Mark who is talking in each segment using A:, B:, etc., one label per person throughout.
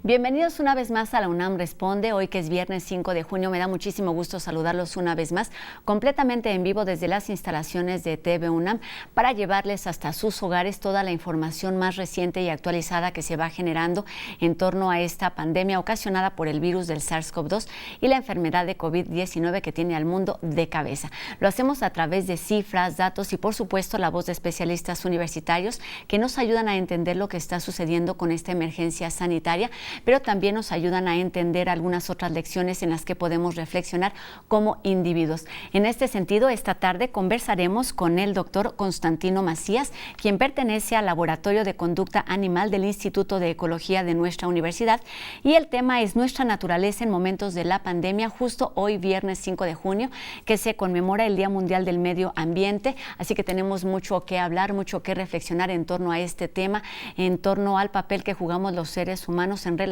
A: Bienvenidos una vez más a la UNAM Responde. Hoy que es viernes 5 de junio, me da muchísimo gusto saludarlos una vez más, completamente en vivo desde las instalaciones de TV UNAM, para llevarles hasta sus hogares toda la información más reciente y actualizada que se va generando en torno a esta pandemia ocasionada por el virus del SARS-CoV-2 y la enfermedad de COVID-19 que tiene al mundo de cabeza. Lo hacemos a través de cifras, datos y, por supuesto, la voz de especialistas universitarios que nos ayudan a entender lo que está sucediendo con esta emergencia sanitaria, pero también nos ayudan a entender algunas otras lecciones en las que podemos reflexionar como individuos. En este sentido, esta tarde conversaremos con el doctor Constantino Macías, quien pertenece al Laboratorio de Conducta Animal del Instituto de Ecología de nuestra universidad, y el tema es nuestra naturaleza en momentos de la pandemia, justo hoy viernes 5 de junio, que se conmemora el Día Mundial del Medio Ambiente, así que tenemos mucho que hablar, mucho que reflexionar en torno a este tema, en torno al papel que jugamos los seres humanos en relación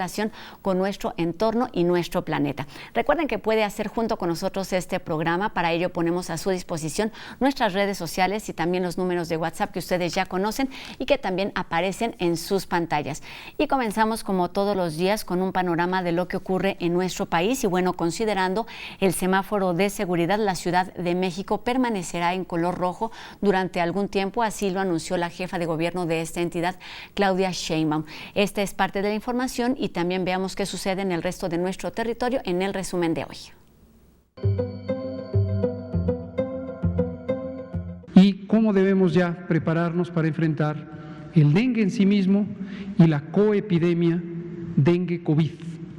A: con nuestro entorno y nuestro planeta. Recuerden que puede hacer junto con nosotros este programa. Para ello ponemos a su disposición nuestras redes sociales y también los números de WhatsApp que ustedes ya conocen y que también aparecen en sus pantallas. Y comenzamos como todos los días con un panorama de lo que ocurre en nuestro país. Y bueno, considerando el semáforo de seguridad, la Ciudad de México permanecerá en color rojo durante algún tiempo, así lo anunció la jefa de gobierno de esta entidad, Claudia Sheinbaum. Esta es parte de la información y también veamos qué sucede en el resto de nuestro territorio en el resumen de hoy.
B: Y cómo debemos ya prepararnos para enfrentar el dengue en sí mismo y la coepidemia dengue-COVID,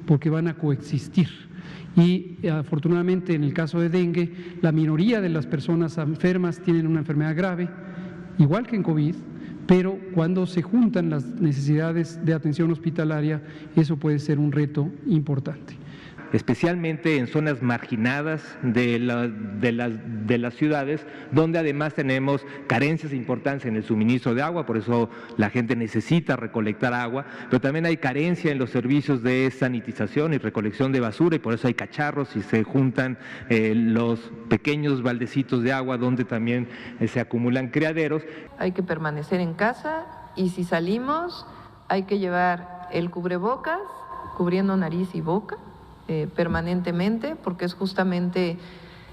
B: porque van a coexistir. Y afortunadamente en el caso de dengue, la minoría de las personas enfermas tienen una enfermedad grave, igual que en COVID, pero cuando se juntan las necesidades de atención hospitalaria, eso puede ser un reto importante.
C: Especialmente en zonas marginadas de las ciudades, donde además tenemos carencias importantes en el suministro de agua, por eso la gente necesita recolectar agua, pero también hay carencia en los servicios de sanitización y recolección de basura, y por eso hay cacharros y se juntan los pequeños baldecitos de agua donde también se acumulan criaderos.
D: Hay que permanecer en casa y si salimos hay que llevar el cubrebocas, cubriendo nariz y boca, permanentemente, porque es justamente,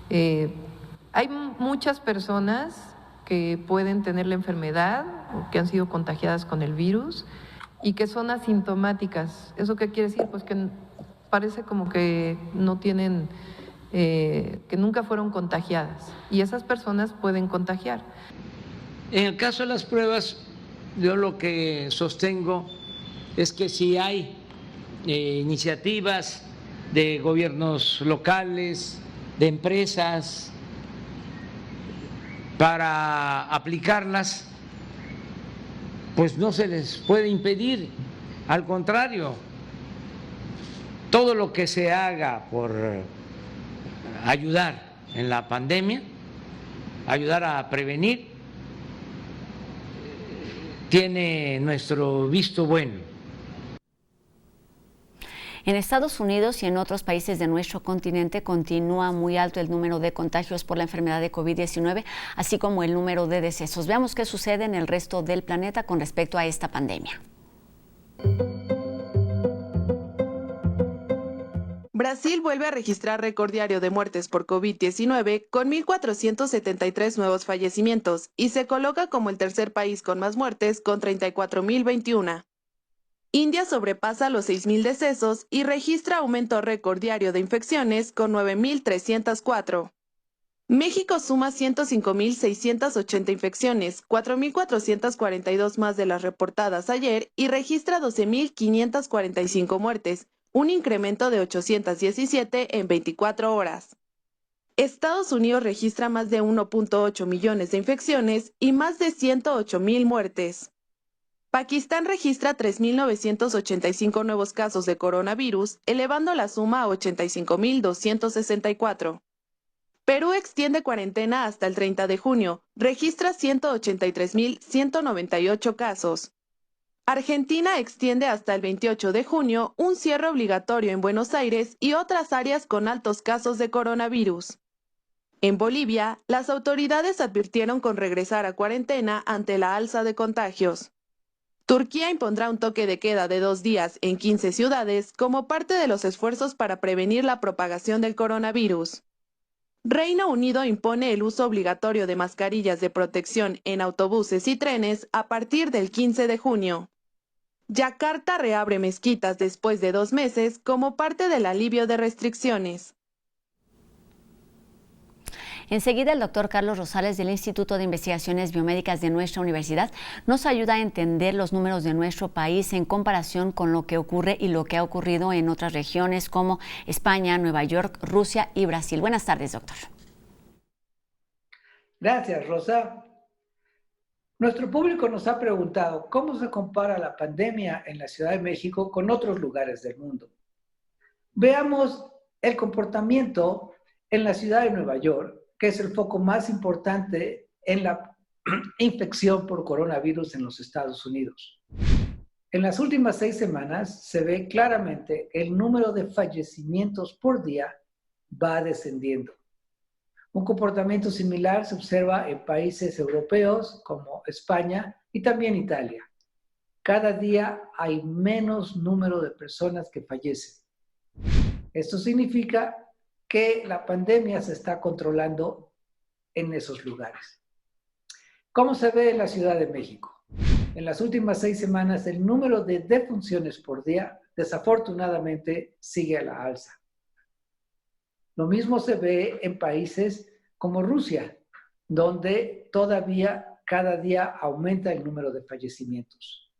D: hay muchas personas que pueden tener la enfermedad o que han sido contagiadas con el virus y que son asintomáticas. ¿Eso qué quiere decir? Pues que parece como que no tienen, que nunca fueron contagiadas, y esas personas pueden contagiar.
E: En el caso de las pruebas, yo lo que sostengo es que si hay iniciativas de gobiernos locales, de empresas, para aplicarlas, pues no se les puede impedir, al contrario, todo lo que se haga por ayudar en la pandemia, ayudar a prevenir, tiene nuestro visto bueno.
A: En Estados Unidos y en otros países de nuestro continente continúa muy alto el número de contagios por la enfermedad de COVID-19, así como el número de decesos. Veamos qué sucede en el resto del planeta con respecto a esta pandemia.
F: Brasil vuelve a registrar récord diario de muertes por COVID-19 con 1.473 nuevos fallecimientos y se coloca como el tercer país con más muertes con 34.021. India sobrepasa los 6.000 decesos y registra aumento récord diario de infecciones con 9.304. México suma 105.680 infecciones, 4.442 más de las reportadas ayer y registra 12.545 muertes, un incremento de 817 en 24 horas. Estados Unidos registra más de 1.8 millones de infecciones y más de 108.000 muertes. Pakistán registra 3.985 nuevos casos de coronavirus, elevando la suma a 85.264. Perú extiende cuarentena hasta el 30 de junio, registra 183.198 casos. Argentina extiende hasta el 28 de junio un cierre obligatorio en Buenos Aires y otras áreas con altos casos de coronavirus. En Bolivia, las autoridades advirtieron con regresar a cuarentena ante la alza de contagios. Turquía impondrá un toque de queda de 2 días en 15 ciudades como parte de los esfuerzos para prevenir la propagación del coronavirus. Reino Unido impone el uso obligatorio de mascarillas de protección en autobuses y trenes a partir del 15 de junio. Yakarta reabre mezquitas después de 2 meses como parte del alivio de restricciones.
A: Enseguida, el doctor Carlos Rosales del Instituto de Investigaciones Biomédicas de nuestra universidad nos ayuda a entender los números de nuestro país en comparación con lo que ocurre y lo que ha ocurrido en otras regiones como España, Nueva York, Rusia y Brasil. Buenas tardes, doctor.
G: Gracias, Rosa. Nuestro público nos ha preguntado cómo se compara la pandemia en la Ciudad de México con otros lugares del mundo. Veamos el comportamiento en la ciudad de Nueva York, que es el foco más importante en la infección por coronavirus en los Estados Unidos. En las últimas 6 semanas se ve claramente el número de fallecimientos por día va descendiendo. Un comportamiento similar se observa en países europeos como España y también Italia. Cada día hay menos número de personas que fallecen. Esto significa que la pandemia se está controlando en esos lugares. ¿Cómo se ve en la Ciudad de México? En las últimas 6 semanas, el número de defunciones por día, desafortunadamente, sigue a la alza. Lo mismo se ve en países como Rusia, donde todavía cada día aumenta el número de fallecimientos.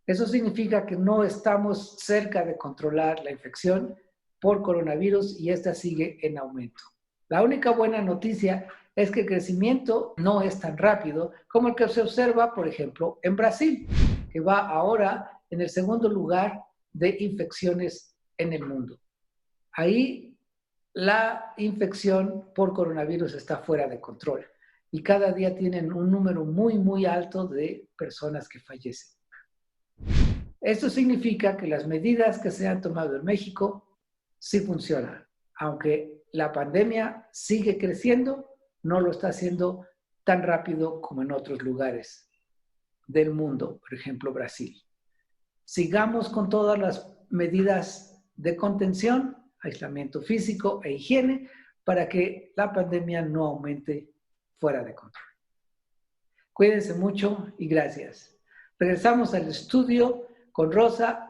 G: Eso significa que no estamos cerca de controlar la infección por coronavirus y esta sigue en aumento. La única buena noticia es que el crecimiento no es tan rápido como el que se observa, por ejemplo, en Brasil, que va ahora en el segundo lugar de infecciones en el mundo. Ahí la infección por coronavirus está fuera de control y cada día tienen un número muy, muy alto de personas que fallecen. Esto significa que las medidas que se han tomado en México sí funcionan. Aunque la pandemia sigue creciendo, no lo está haciendo tan rápido como en otros lugares del mundo, por ejemplo, Brasil. Sigamos con todas las medidas de contención, aislamiento físico e higiene, para que la pandemia no aumente fuera de control. Cuídense mucho y gracias. Regresamos al estudio con Rosa.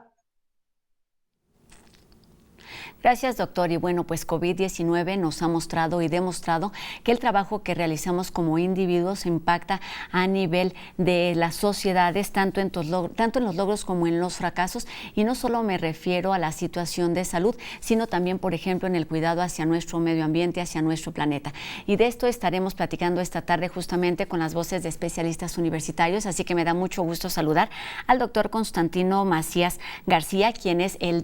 A: Gracias, doctor. Y bueno, pues COVID-19 nos ha mostrado y demostrado que el trabajo que realizamos como individuos impacta a nivel de las sociedades, tanto en los logros como en los fracasos. Y no solo me refiero a la situación de salud, sino también, por ejemplo, en el cuidado hacia nuestro medio ambiente, hacia nuestro planeta. Y de esto estaremos platicando esta tarde justamente con las voces de especialistas universitarios. Así que me da mucho gusto saludar al doctor Constantino Macías García, quien es el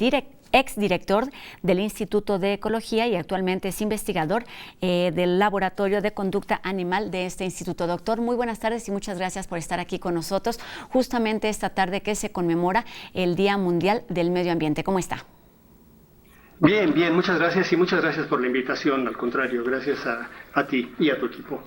A: exdirector del Instituto de Ecología y actualmente es investigador del Laboratorio de Conducta Animal de este instituto. Doctor, muy buenas tardes y muchas gracias por estar aquí con nosotros justamente esta tarde que se conmemora el Día Mundial del Medio Ambiente. ¿Cómo está?
H: Bien, muchas gracias y muchas gracias por la invitación. Al contrario, gracias a ti y a tu equipo.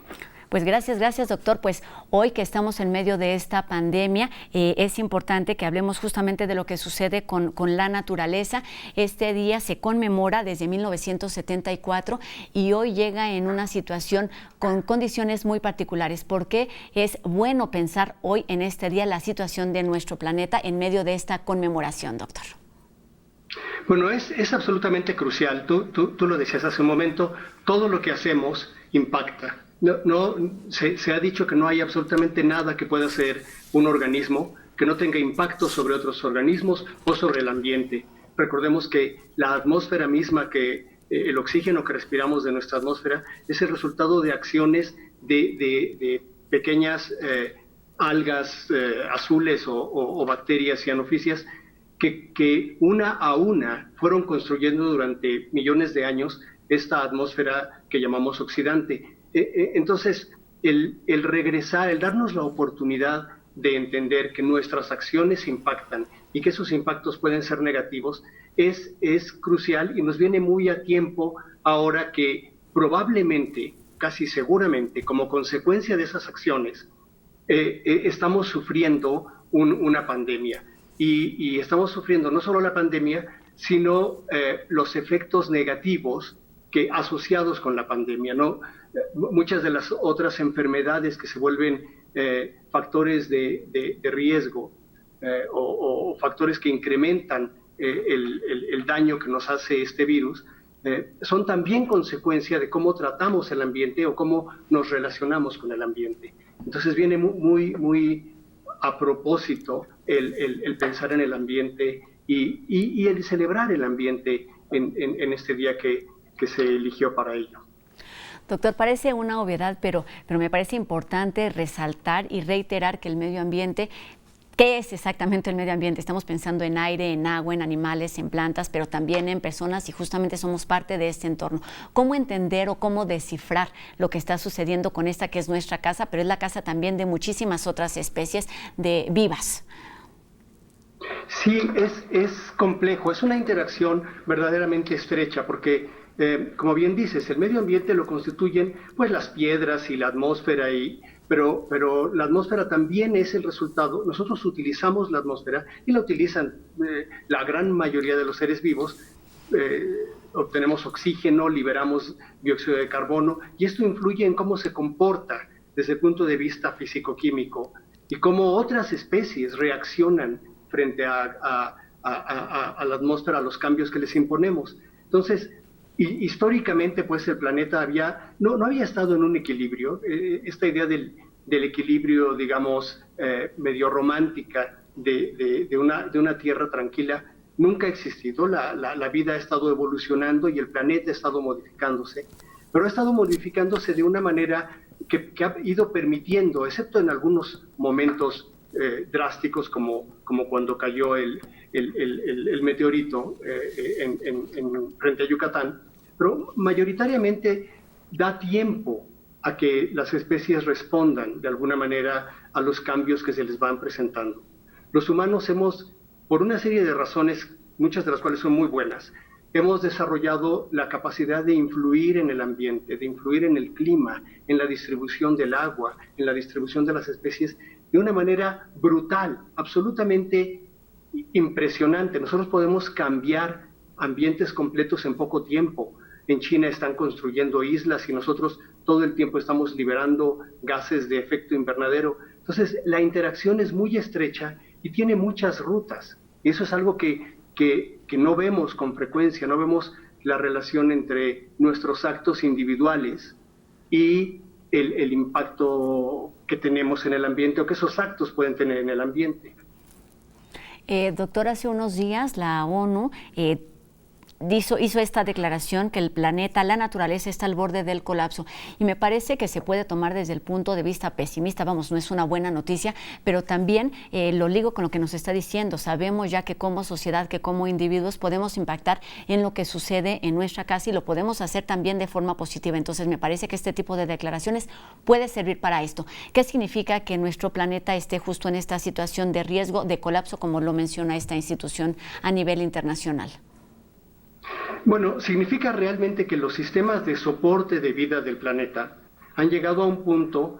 A: Pues gracias, doctor. Pues hoy que estamos en medio de esta pandemia, es importante que hablemos justamente de lo que sucede con la naturaleza. Este día se conmemora desde 1974 y hoy llega en una situación con condiciones muy particulares. ¿Por qué es bueno pensar hoy en este día la situación de nuestro planeta en medio de esta conmemoración, doctor?
H: Bueno, es absolutamente crucial. Tú lo decías hace un momento, todo lo que hacemos impacta. Se ha dicho que no hay absolutamente nada que pueda hacer un organismo que no tenga impacto sobre otros organismos o sobre el ambiente. Recordemos que la atmósfera misma, el oxígeno que respiramos de nuestra atmósfera, es el resultado de acciones de pequeñas algas azules o bacterias cianofisias que una a una fueron construyendo durante millones de años esta atmósfera que llamamos oxidante. Entonces, el regresar, el darnos la oportunidad de entender que nuestras acciones impactan y que esos impactos pueden ser negativos es crucial y nos viene muy a tiempo ahora que probablemente, casi seguramente, como consecuencia de esas acciones, estamos sufriendo una pandemia. Y estamos sufriendo no solo la pandemia, sino los efectos negativos asociados con la pandemia, ¿no? Muchas de las otras enfermedades que se vuelven factores de riesgo o factores que incrementan el daño que nos hace este virus, son también consecuencia de cómo tratamos el ambiente o cómo nos relacionamos con el ambiente. Entonces viene muy a propósito el pensar en el ambiente y el celebrar el ambiente en este día que se eligió para ello.
A: Doctor, parece una obviedad, pero me parece importante resaltar y reiterar que el medio ambiente, ¿qué es exactamente el medio ambiente? Estamos pensando en aire, en agua, en animales, en plantas, pero también en personas y justamente somos parte de este entorno. ¿Cómo entender o cómo descifrar lo que está sucediendo con esta que es nuestra casa, pero es la casa también de muchísimas otras especies vivas?
H: Sí, es complejo, es una interacción verdaderamente estrecha porque como bien dices, el medio ambiente lo constituyen pues las piedras y la atmósfera, pero la atmósfera también es el resultado. Nosotros utilizamos la atmósfera y la utilizan la gran mayoría de los seres vivos. Obtenemos oxígeno, liberamos dióxido de carbono y esto influye en cómo se comporta desde el punto de vista físico-químico y cómo otras especies reaccionan frente a la atmósfera, a los cambios que les imponemos. Entonces, históricamente, pues el planeta no había estado en un equilibrio. Esta idea del equilibrio, digamos, medio romántica de una tierra tranquila nunca ha existido. La vida ha estado evolucionando y el planeta ha estado modificándose, pero ha estado modificándose de una manera que ha ido permitiendo, excepto en algunos momentos drásticos como cuando cayó el meteorito frente a Yucatán, pero mayoritariamente da tiempo a que las especies respondan de alguna manera a los cambios que se les van presentando. Los humanos hemos, por una serie de razones, muchas de las cuales son muy buenas, hemos desarrollado la capacidad de influir en el ambiente, de influir en el clima, en la distribución del agua, en la distribución de las especies, de una manera brutal, absolutamente impresionante. Nosotros podemos cambiar ambientes completos en poco tiempo. En China están construyendo islas y nosotros todo el tiempo estamos liberando gases de efecto invernadero. Entonces, la interacción es muy estrecha y tiene muchas rutas. Y eso es algo que no vemos con frecuencia, no vemos la relación entre nuestros actos individuales y el impacto que tenemos en el ambiente o que esos actos pueden tener en el ambiente.
A: Doctor, hace unos días la ONU hizo esta declaración que el planeta, la naturaleza está al borde del colapso y me parece que se puede tomar desde el punto de vista pesimista, vamos, no es una buena noticia, pero también lo ligo con lo que nos está diciendo. Sabemos ya que como sociedad, que como individuos podemos impactar en lo que sucede en nuestra casa y lo podemos hacer también de forma positiva. Entonces me parece que este tipo de declaraciones puede servir para esto. ¿Qué significa que nuestro planeta esté justo en esta situación de riesgo, de colapso, como lo menciona esta institución a nivel internacional?
H: Bueno, significa realmente que los sistemas de soporte de vida del planeta han llegado a un punto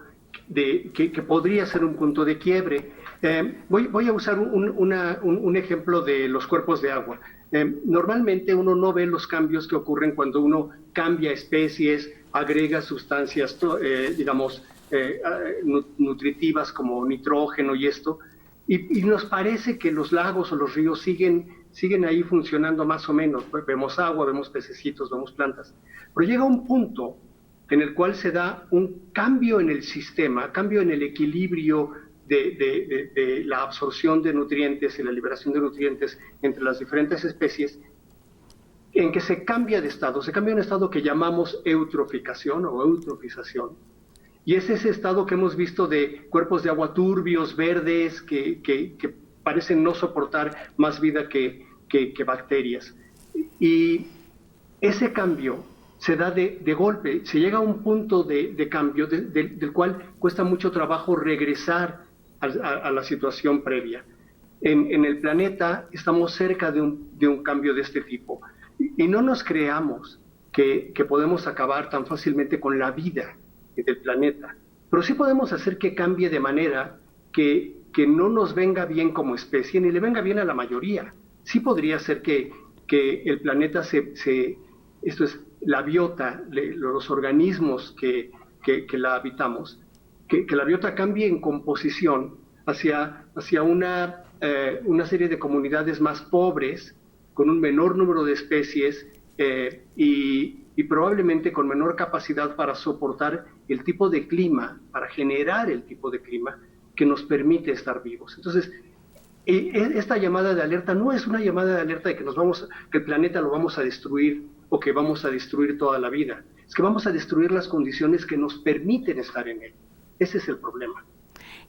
H: que podría ser un punto de quiebre. Voy a usar un ejemplo de los cuerpos de agua. Normalmente uno no ve los cambios que ocurren cuando uno cambia especies, agrega sustancias, nutritivas como nitrógeno y esto, y nos parece que los lagos o los ríos siguen ahí funcionando más o menos. Vemos agua, vemos pececitos, vemos plantas. Pero llega un punto en el cual se da un cambio en el sistema, cambio en el equilibrio de la absorción de nutrientes y la liberación de nutrientes entre las diferentes especies, en que se cambia de estado, se cambia a un estado que llamamos eutroficación o eutrofización. Y es ese estado que hemos visto de cuerpos de agua turbios, verdes, que parecen no soportar más vida que bacterias. Y ese cambio se da de golpe, se llega a un punto de cambio del cual cuesta mucho trabajo regresar a la situación previa. En el planeta estamos cerca de un cambio de este tipo. Y no nos creamos que podemos acabar tan fácilmente con la vida del planeta. Pero sí podemos hacer que cambie de manera que no nos venga bien como especie, ni le venga bien a la mayoría. Sí podría ser que el planeta esto es, la biota, los organismos que la habitamos, que la biota cambie en composición hacia una serie de comunidades más pobres, con un menor número de especies y probablemente con menor capacidad para soportar el tipo de clima, para generar el tipo de clima que nos permite estar vivos. Entonces, esta llamada de alerta no es una llamada de alerta de que el planeta lo vamos a destruir o que vamos a destruir toda la vida. Es que vamos a destruir las condiciones que nos permiten estar en él. Ese es el problema.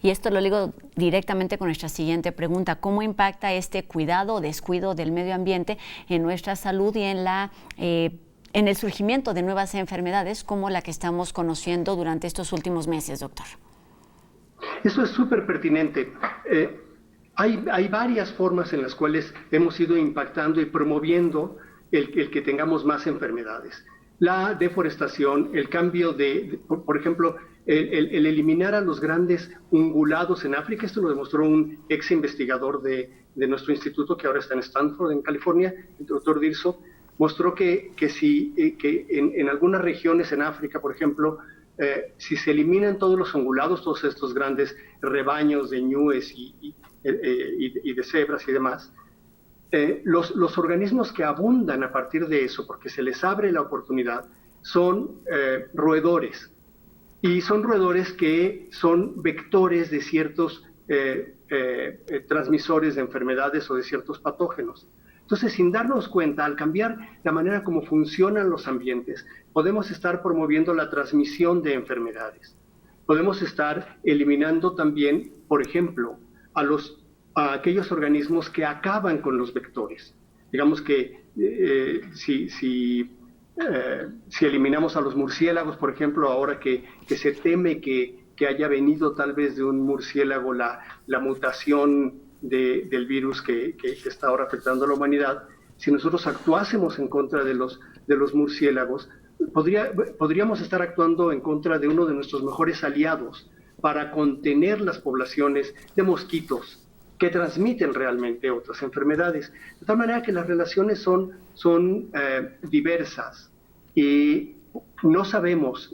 A: Y esto lo ligo directamente con nuestra siguiente pregunta. ¿Cómo impacta este cuidado o descuido del medio ambiente en nuestra salud y en el surgimiento de nuevas enfermedades como la que estamos conociendo durante estos últimos meses, doctor?
H: Eso es súper pertinente. Hay varias formas en las cuales hemos ido impactando y promoviendo el que tengamos más enfermedades. La deforestación, el cambio por ejemplo, el eliminar a los grandes ungulados en África. Esto lo demostró un ex investigador de nuestro instituto que ahora está en Stanford, en California, el doctor Dirso. Mostró que en algunas regiones en África, por ejemplo, si se eliminan todos los ungulados, todos estos grandes rebaños de ñúes y de cebras y demás, los organismos que abundan a partir de eso, porque se les abre la oportunidad, son roedores. Y son roedores que son vectores de ciertos transmisores de enfermedades o de ciertos patógenos. Entonces, sin darnos cuenta, al cambiar la manera como funcionan los ambientes, podemos estar promoviendo la transmisión de enfermedades. Podemos estar eliminando también, por ejemplo, a aquellos organismos que acaban con los vectores. Digamos que si eliminamos a los murciélagos, por ejemplo, ahora que se teme que haya venido tal vez de un murciélago la mutación del virus que está ahora afectando a la humanidad, si nosotros actuásemos en contra de los murciélagos, podríamos estar actuando en contra de uno de nuestros mejores aliados para contener las poblaciones de mosquitos que transmiten realmente otras enfermedades. De tal manera que las relaciones son diversas y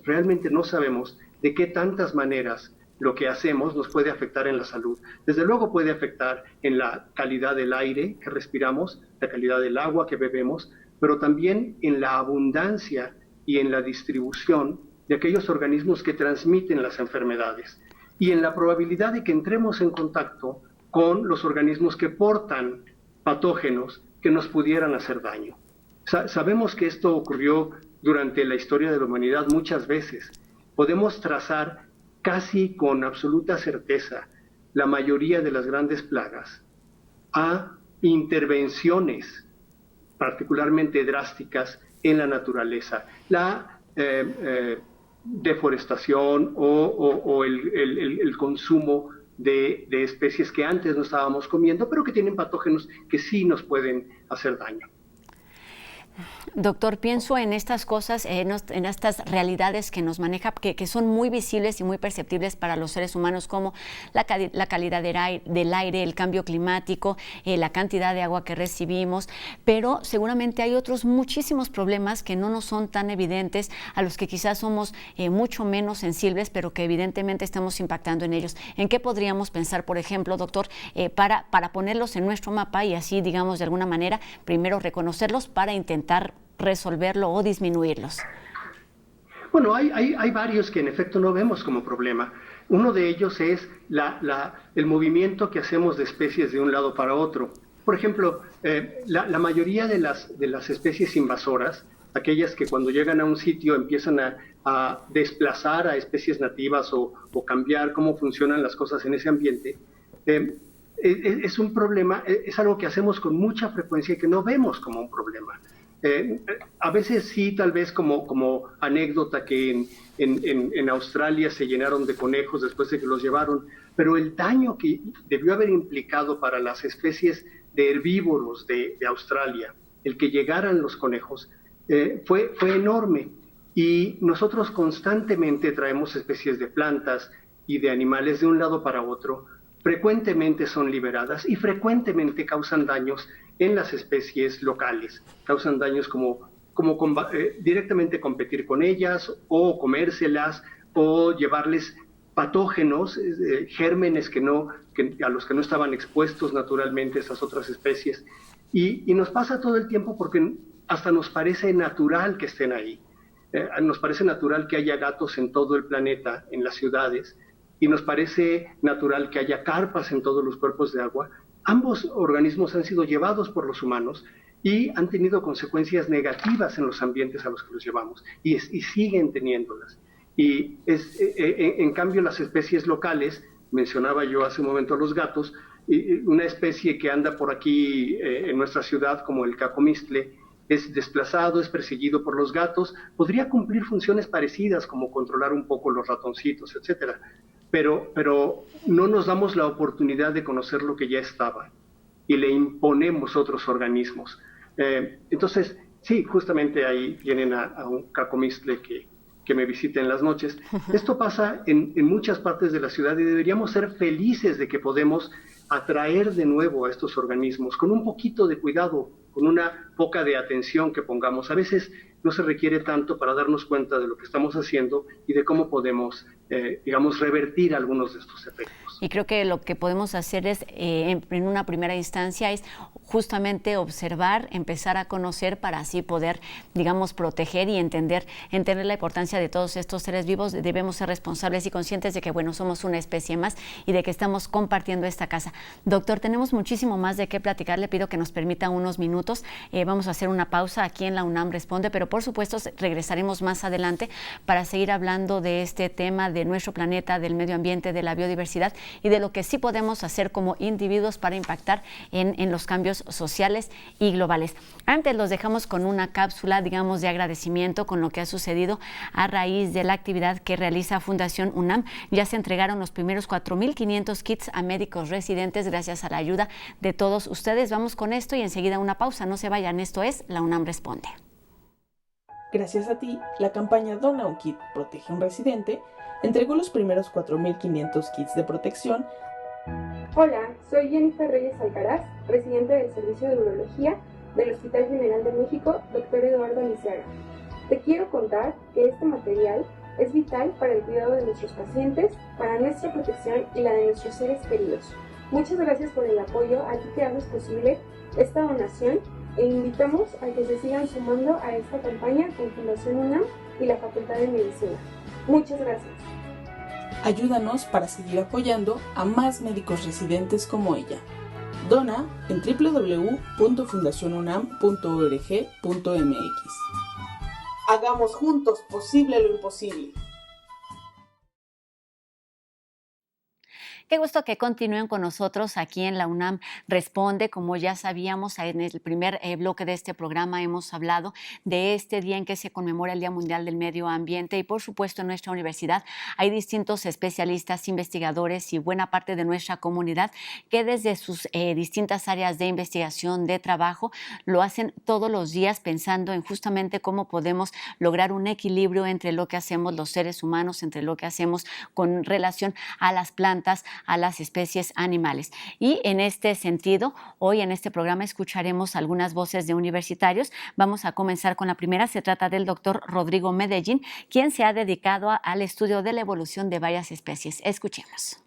H: realmente no sabemos de qué tantas maneras lo que hacemos nos puede afectar en la salud. Desde luego puede afectar en la calidad del aire que respiramos, la calidad del agua que bebemos, pero también en la abundancia y en la distribución de aquellos organismos que transmiten las enfermedades y en la probabilidad de que entremos en contacto con los organismos que portan patógenos que nos pudieran hacer daño. Sabemos que esto ocurrió durante la historia de la humanidad muchas veces. Podemos trazar casi con absoluta certeza la mayoría de las grandes plagas a intervenciones particularmente drásticas en la naturaleza. La deforestación o el consumo de especies que antes no estábamos comiendo, pero que tienen patógenos que sí nos pueden hacer daño.
A: Doctor, pienso en estas cosas, en estas realidades que nos maneja, que son muy visibles y muy perceptibles para los seres humanos, como la calidad del aire, el cambio climático, la cantidad de agua que recibimos, pero seguramente hay otros muchísimos problemas que no nos son tan evidentes, a los que quizás somos mucho menos sensibles, pero que evidentemente estamos impactando en ellos. ¿En qué podríamos pensar, por ejemplo, doctor, para ponerlos en nuestro mapa y así, digamos, de alguna manera, primero reconocerlos para intentar resolverlo o disminuirlos?
H: Bueno, hay varios que en efecto no vemos como problema. Uno de ellos es el movimiento que hacemos de especies de un lado para otro. Por ejemplo, la mayoría de las especies invasoras, aquellas que cuando llegan a un sitio empiezan a desplazar a especies nativas o cambiar cómo funcionan las cosas en ese ambiente, es un problema, es algo que hacemos con mucha frecuencia y que no vemos como un problema. A veces sí, tal vez como anécdota que en Australia se llenaron de conejos después de que los llevaron, pero el daño que debió haber implicado para las especies de herbívoros de Australia, el que llegaran los conejos, fue enorme. Y nosotros constantemente traemos especies de plantas y de animales de un lado para otro, frecuentemente son liberadas y frecuentemente causan daños en las especies locales, causan daños como directamente competir con ellas o comérselas o llevarles patógenos, gérmenes a los que no estaban expuestos naturalmente esas otras especies. Y nos pasa todo el tiempo porque hasta nos parece natural que estén ahí. Nos parece natural que haya gatos en todo el planeta, en las ciudades, y nos parece natural que haya carpas en todos los cuerpos de agua. Ambos organismos han sido llevados por los humanos y han tenido consecuencias negativas en los ambientes a los que los llevamos, y siguen teniéndolas. Y en cambio las especies locales, mencionaba yo hace un momento a los gatos, una especie que anda por aquí en nuestra ciudad como el cacomistle, es desplazado, es perseguido por los gatos, podría cumplir funciones parecidas como controlar un poco los ratoncitos, etcétera. Pero no nos damos la oportunidad de conocer lo que ya estaba y le imponemos otros organismos. Entonces, sí, justamente ahí vienen a un cacomistle que me visita en las noches. Esto pasa en muchas partes de la ciudad y deberíamos ser felices de que podemos atraer de nuevo a estos organismos con un poquito de cuidado, con una poca de atención que pongamos. A veces no se requiere tanto para darnos cuenta de lo que estamos haciendo y de cómo podemos, revertir algunos de estos efectos.
A: Y creo que lo que podemos hacer es, en una primera instancia, es justamente observar, empezar a conocer para así poder, proteger y entender la importancia de todos estos seres vivos. Debemos ser responsables y conscientes de que, somos una especie más y de que estamos compartiendo esta casa. Doctor, tenemos muchísimo más de qué platicar. Le pido que nos permita unos minutos. Vamos a hacer una pausa aquí en La UNAM Responde, pero por supuesto regresaremos más adelante para seguir hablando de este tema de nuestro planeta, del medio ambiente, de la biodiversidad y de lo que sí podemos hacer como individuos para impactar en los cambios sociales y globales. Antes los dejamos con una cápsula, de agradecimiento con lo que ha sucedido a raíz de la actividad que realiza Fundación UNAM. Ya se entregaron los primeros 4,500 kits a médicos residentes gracias a la ayuda de todos ustedes. Vamos con esto y enseguida una pausa. No se vayan, esto es La UNAM Responde.
I: Gracias a ti, la campaña Dona un Kit, Protege a un Residente entregó los primeros 4,500 kits de protección.
J: Hola, soy Jennifer Reyes Alcaraz, residente del Servicio de Urología del Hospital General de México, Dr. Eduardo Lisiaga. Te quiero contar que este material es vital para el cuidado de nuestros pacientes, para nuestra protección y la de nuestros seres queridos. Muchas gracias por el apoyo a ti que haces posible esta donación e invitamos a que se sigan sumando a esta campaña con Fundación UNAM y la Facultad de Medicina. Muchas gracias.
I: Ayúdanos para seguir apoyando a más médicos residentes como ella. Dona en www.fundacionunam.org.mx. Hagamos juntos posible lo imposible.
A: Qué gusto que continúen con nosotros aquí en La UNAM Responde. Como ya sabíamos, en el primer bloque de este programa hemos hablado de este día en que se conmemora el Día Mundial del Medio Ambiente y, por supuesto, en nuestra universidad hay distintos especialistas, investigadores y buena parte de nuestra comunidad que desde sus distintas áreas de investigación, de trabajo, lo hacen todos los días pensando en justamente cómo podemos lograr un equilibrio entre lo que hacemos los seres humanos, entre lo que hacemos con relación a las plantas, a las especies animales. Y en este sentido, hoy en este programa escucharemos algunas voces de universitarios. Vamos a comenzar con la primera. Se trata del doctor Rodrigo Medellín, quien se ha dedicado al estudio de la evolución de varias especies. Escuchemos.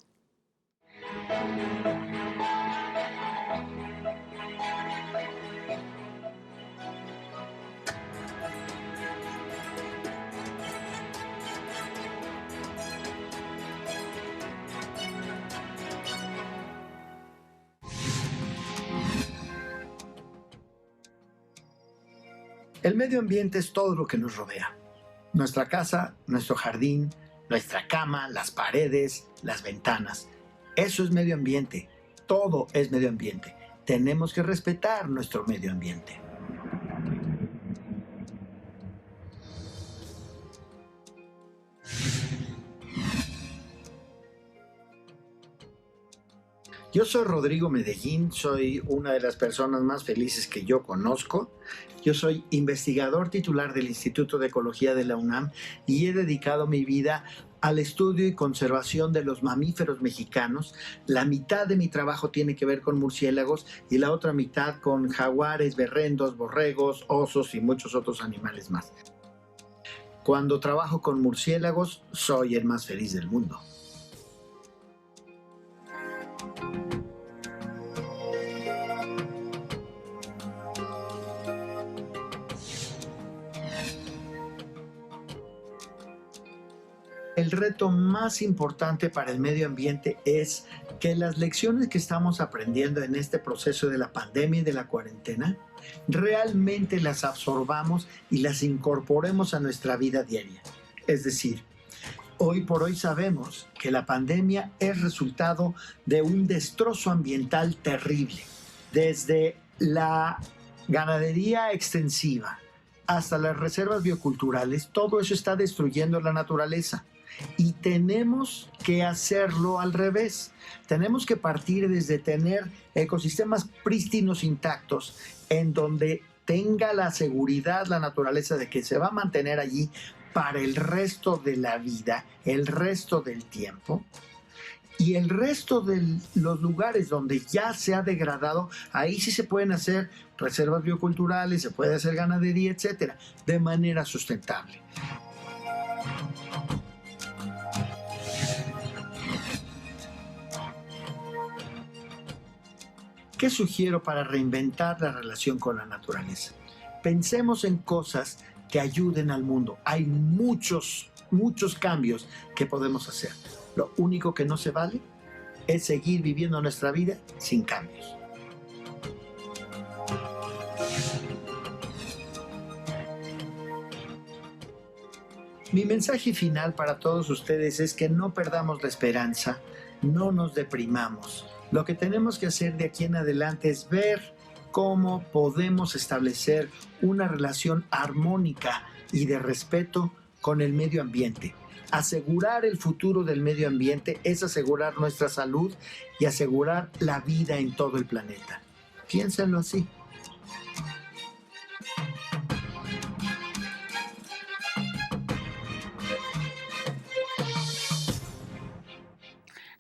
K: El medio ambiente es todo lo que nos rodea. Nuestra casa, nuestro jardín, nuestra cama, las paredes, las ventanas. Eso es medio ambiente. Todo es medio ambiente. Tenemos que respetar nuestro medio ambiente. Yo soy Rodrigo Medellín, soy una de las personas más felices que yo conozco. Yo soy investigador titular del Instituto de Ecología de la UNAM y he dedicado mi vida al estudio y conservación de los mamíferos mexicanos. La mitad de mi trabajo tiene que ver con murciélagos y la otra mitad con jaguares, berrendos, borregos, osos y muchos otros animales más. Cuando trabajo con murciélagos, soy el más feliz del mundo. El reto más importante para el medio ambiente es que las lecciones que estamos aprendiendo en este proceso de la pandemia y de la cuarentena realmente las absorbamos y las incorporemos a nuestra vida diaria. Es decir, hoy por hoy sabemos que la pandemia es resultado de un destrozo ambiental terrible. Desde la ganadería extensiva hasta las reservas bioculturales, todo eso está destruyendo la naturaleza. Y tenemos que hacerlo al revés. Tenemos que partir desde tener ecosistemas prístinos intactos en donde tenga la seguridad la naturaleza de que se va a mantener allí para el resto de la vida, el resto del tiempo. Y el resto de los lugares donde ya se ha degradado, ahí sí se pueden hacer reservas bioculturales, se puede hacer ganadería, etcétera, de manera sustentable. ¿Qué sugiero para reinventar la relación con la naturaleza? Pensemos en cosas que ayuden al mundo. Hay muchos cambios que podemos hacer. Lo único que no se vale es seguir viviendo nuestra vida sin cambios. Mi mensaje final para todos ustedes es que no perdamos la esperanza, no nos deprimamos. Lo que tenemos que hacer de aquí en adelante es ver cómo podemos establecer una relación armónica y de respeto con el medio ambiente. Asegurar el futuro del medio ambiente es asegurar nuestra salud y asegurar la vida en todo el planeta. Piénsenlo así.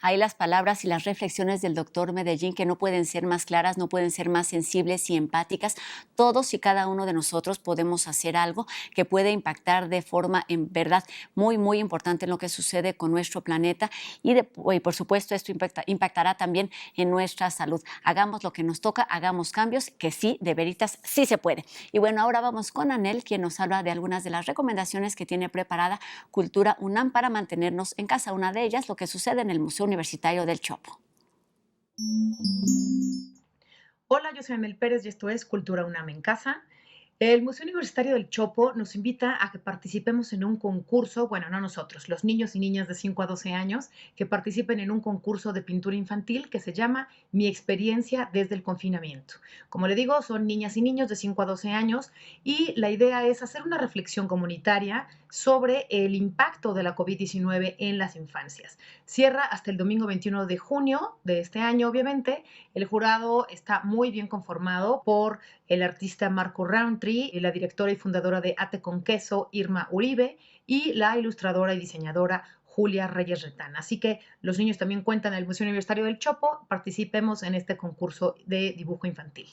A: Ahí las palabras y las reflexiones del doctor Medellín, que no pueden ser más claras, no pueden ser más sensibles y empáticas. Todos y cada uno de nosotros podemos hacer algo que puede impactar de forma, en verdad, muy, muy importante en lo que sucede con nuestro planeta y por supuesto, esto impactará también en nuestra salud. Hagamos lo que nos toca, hagamos cambios, que sí, de veritas, sí se puede. Y bueno, ahora vamos con Anel, quien nos habla de algunas de las recomendaciones que tiene preparada Cultura UNAM para mantenernos en casa. Una de ellas, lo que sucede en el Museo Universitario del Chopo.
L: Hola, yo soy Anel Pérez y esto es Cultura UNAM en Casa. El Museo Universitario del Chopo nos invita a que participemos en un concurso, bueno, no nosotros, los niños y niñas de 5 a 12 años, que participen en un concurso de pintura infantil que se llama Mi experiencia desde el confinamiento. Como le digo, son niñas y niños de 5 a 12 años y la idea es hacer una reflexión comunitaria sobre el impacto de la COVID-19 en las infancias. Cierra hasta el domingo 21 de junio de este año, obviamente. El jurado está muy bien conformado por el artista Marco Rountree, la directora y fundadora de Ate con Queso, Irma Uribe, y la ilustradora y diseñadora Julia Reyes Retana. Así que los niños también cuentan en el Museo Universitario del Chopo, participemos en este concurso de dibujo infantil.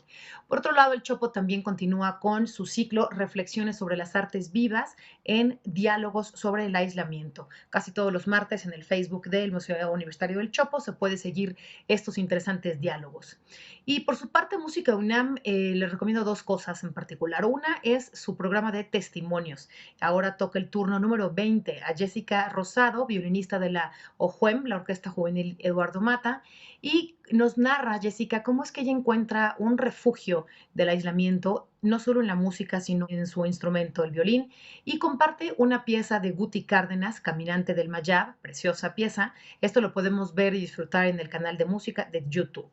L: Por otro lado, el Chopo también continúa con su ciclo Reflexiones sobre las artes vivas en diálogos sobre el aislamiento. Casi todos los martes en el Facebook del Museo Universitario del Chopo se puede seguir estos interesantes diálogos. Y por su parte, Música UNAM les recomiendo dos cosas en particular. Una es su programa de testimonios. Ahora toca el turno número 20 a Jessica Rosado, violinista de la OJUEM, la Orquesta Juvenil Eduardo Mata, y nos narra, Jessica, cómo es que ella encuentra un refugio del aislamiento, no solo en la música, sino en su instrumento, el violín, y comparte una pieza de Guti Cárdenas, Caminante del Mayab, preciosa pieza. Esto lo podemos ver y disfrutar en el canal de música de YouTube.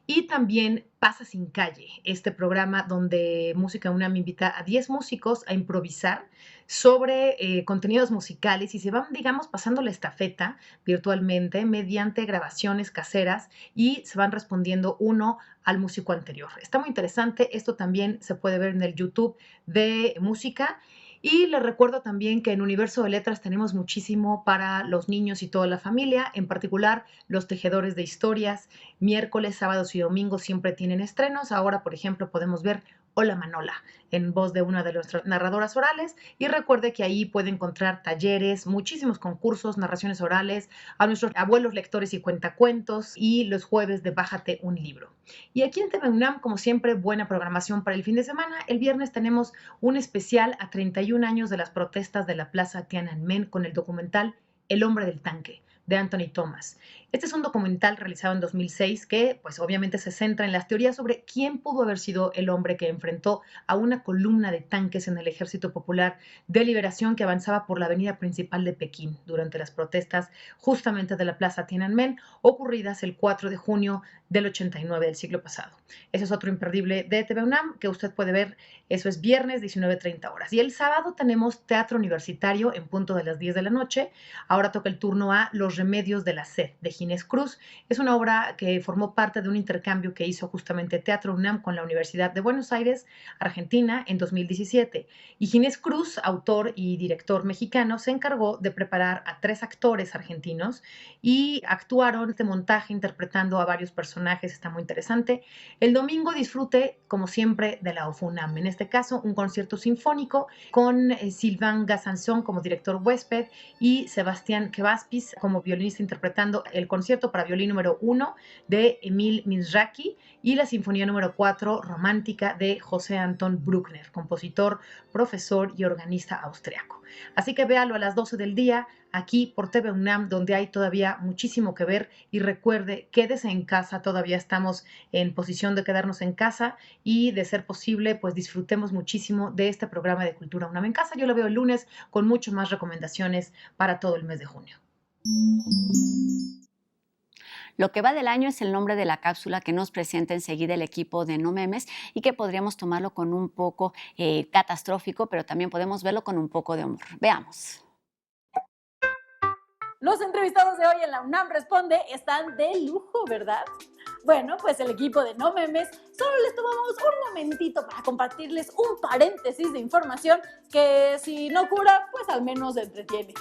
L: Y también Pasa sin calle, este programa donde Música UNAM invita a 10 músicos a improvisar sobre contenidos musicales y se van, digamos, pasando la estafeta virtualmente mediante grabaciones caseras y se van respondiendo uno al músico anterior. Está muy interesante, esto también se puede ver en el YouTube de Música. Y les recuerdo también que en Universo de Letras tenemos muchísimo para los niños y toda la familia, en particular Los Tejedores de Historias. Miércoles, sábados y domingos siempre tienen estrenos. Ahora, por ejemplo, podemos ver Hola Manola, en voz de una de nuestras narradoras orales. Y recuerde que ahí puede encontrar talleres, muchísimos concursos, narraciones orales, a nuestros abuelos lectores y cuentacuentos, y los jueves de Bájate un libro. Y aquí en TV UNAM, como siempre, buena programación para el fin de semana. El viernes tenemos un especial a 31 años de las protestas de la Plaza Tiananmen con el documental El hombre del tanque, de Anthony Thomas. Este es un documental realizado en 2006 que, pues obviamente se centra en las teorías sobre quién pudo haber sido el hombre que enfrentó a una columna de tanques en el Ejército Popular de Liberación que avanzaba por la avenida principal de Pekín durante las protestas justamente de la Plaza Tiananmen, ocurridas el 4 de junio del 89 del siglo pasado. Ese es otro imperdible de TV UNAM que usted puede ver, eso es viernes 19:30 horas. Y el sábado tenemos teatro universitario en punto de las 10 de la noche. Ahora toca el turno a Los Remedios de la Sed, de Ginés Cruz. Es una obra que formó parte de un intercambio que hizo justamente Teatro UNAM con la Universidad de Buenos Aires, Argentina, en 2017. Y Ginés Cruz, autor y director mexicano, se encargó de preparar a 3 actores argentinos y actuaron este montaje interpretando a varios personajes. Está muy interesante. El domingo disfrute, como siempre, de la OFUNAM. En este caso, un concierto sinfónico con Sylvain Gassanson como director huésped y Sebastián Kevaspis como violinista interpretando el concierto para violín número 1 de Emil Mizrachi y la sinfonía número 4 romántica de José Anton Bruckner, compositor, profesor y organista austriaco. Así que véalo a las 12 del día aquí por TV UNAM, donde hay todavía muchísimo que ver. Y recuerde, quédese en casa, todavía estamos en posición de quedarnos en casa y de ser posible, pues disfrutemos muchísimo de este programa de Cultura UNAM en casa. Yo lo veo el lunes con mucho más recomendaciones para todo el mes de junio.
A: Lo que va del año es el nombre de la cápsula que nos presenta enseguida el equipo de No Memes y que podríamos tomarlo con un poco catastrófico, pero también podemos verlo con un poco de humor. Veamos.
M: Los entrevistados de hoy en la UNAM Responde están de lujo, ¿verdad? Bueno, pues el equipo de No Memes solo les tomamos un momentito para compartirles un paréntesis de información que si no cura, pues al menos entretiene.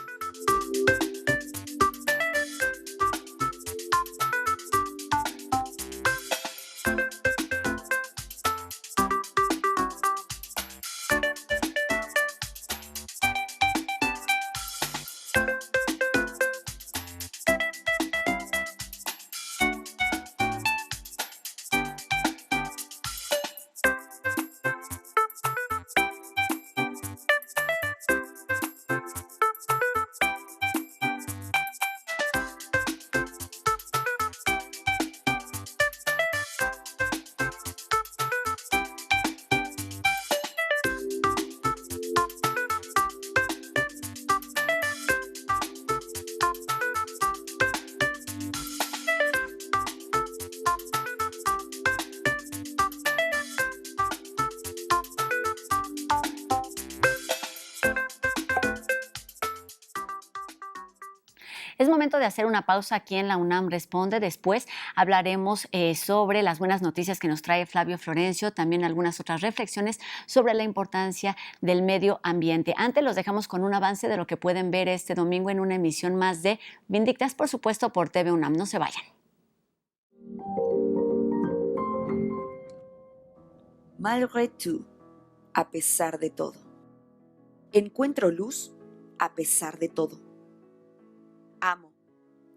A: Es momento de hacer una pausa aquí en la UNAM Responde. Después hablaremos sobre las buenas noticias que nos trae Flavio Florencio, también algunas otras reflexiones sobre la importancia del medio ambiente. Antes los dejamos con un avance de lo que pueden ver este domingo en una emisión más de Vindictas, por supuesto, por TV UNAM. No se vayan.
N: Malgré tout, a pesar de todo. Encuentro luz a pesar de todo. Amo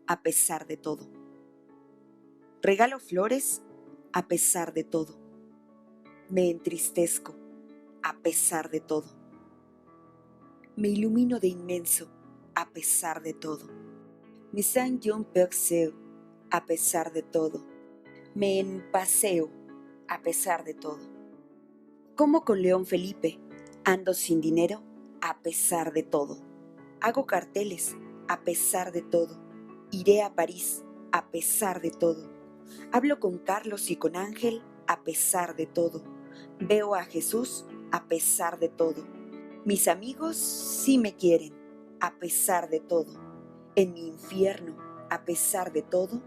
N: a pesar de todo. Regalo flores a pesar de todo. Me entristezco a pesar de todo. Me ilumino de inmenso a pesar de todo. Me sens un perceo a pesar de todo. Me empaseo a pesar de todo. Como con León Felipe, ando sin dinero a pesar de todo. Hago carteles a pesar de todo. Iré a París a pesar de todo. Hablo con Carlos y con Ángel a pesar de todo. Veo a Jesús a pesar de todo. Mis amigos sí me quieren a pesar de todo. En mi infierno a pesar de todo.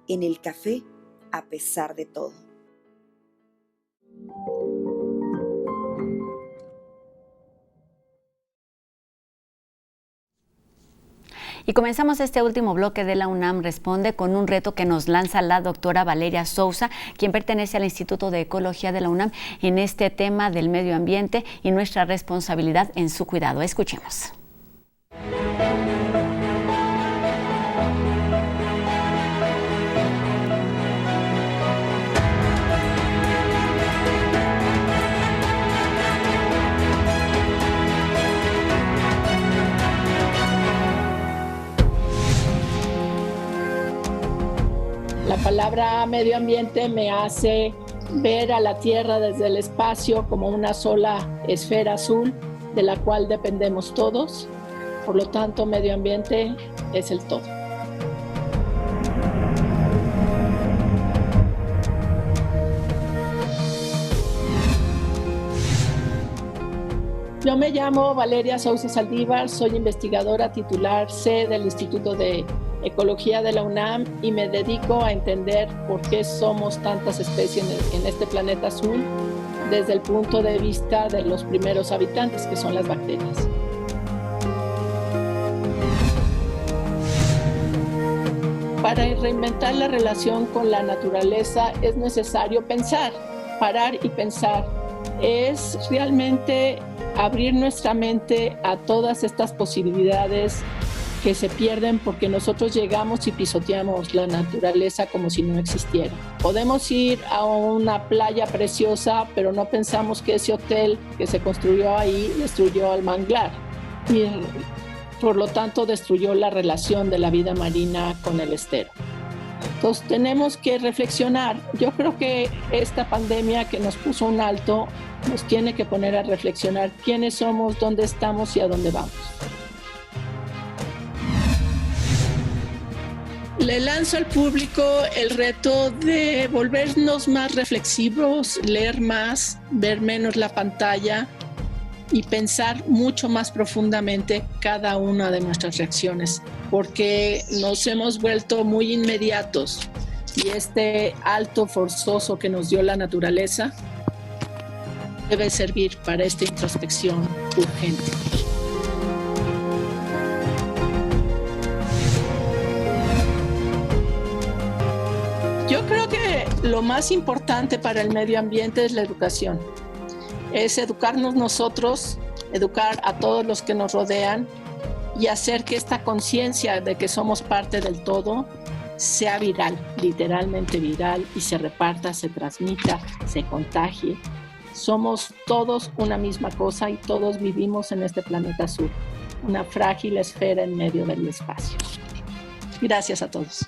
N: En el café a pesar de todo.
A: Y comenzamos este último bloque de la UNAM Responde con un reto que nos lanza la doctora Valeria Sousa, quien pertenece al Instituto de Ecología de la UNAM, en este tema del medio ambiente y nuestra responsabilidad en su cuidado. Escuchemos.
O: La palabra medio ambiente me hace ver a la Tierra desde el espacio como una sola esfera azul de la cual dependemos todos. Por lo tanto, medio ambiente es el todo. Yo me llamo Valeria Sousa Saldívar, soy investigadora titular C del Instituto de Ecología de la UNAM y me dedico a entender por qué somos tantas especies en este planeta azul desde el punto de vista de los primeros habitantes, que son las bacterias. Para reinventar la relación con la naturaleza es necesario pensar, parar y pensar. Es realmente abrir nuestra mente a todas estas posibilidades que se pierden porque nosotros llegamos y pisoteamos la naturaleza como si no existiera. Podemos ir a una playa preciosa, pero no pensamos que ese hotel que se construyó ahí destruyó el manglar y por lo tanto destruyó la relación de la vida marina con el estero. Entonces tenemos que reflexionar. Yo creo que esta pandemia que nos puso un alto nos tiene que poner a reflexionar quiénes somos, dónde estamos y a dónde vamos. Le lanzo al público el reto de volvernos más reflexivos, leer más, ver menos la pantalla y pensar mucho más profundamente cada una de nuestras reacciones, porque nos hemos vuelto muy inmediatos y este alto forzoso que nos dio la naturaleza debe servir para esta introspección urgente. Yo creo que lo más importante para el medio ambiente es la educación. Es educarnos nosotros, educar a todos los que nos rodean y hacer que esta conciencia de que somos parte del todo sea viral, literalmente viral, y se reparta, se transmita, se contagie. Somos todos una misma cosa y todos vivimos en este planeta azul, una frágil esfera en medio del espacio. Gracias a todos.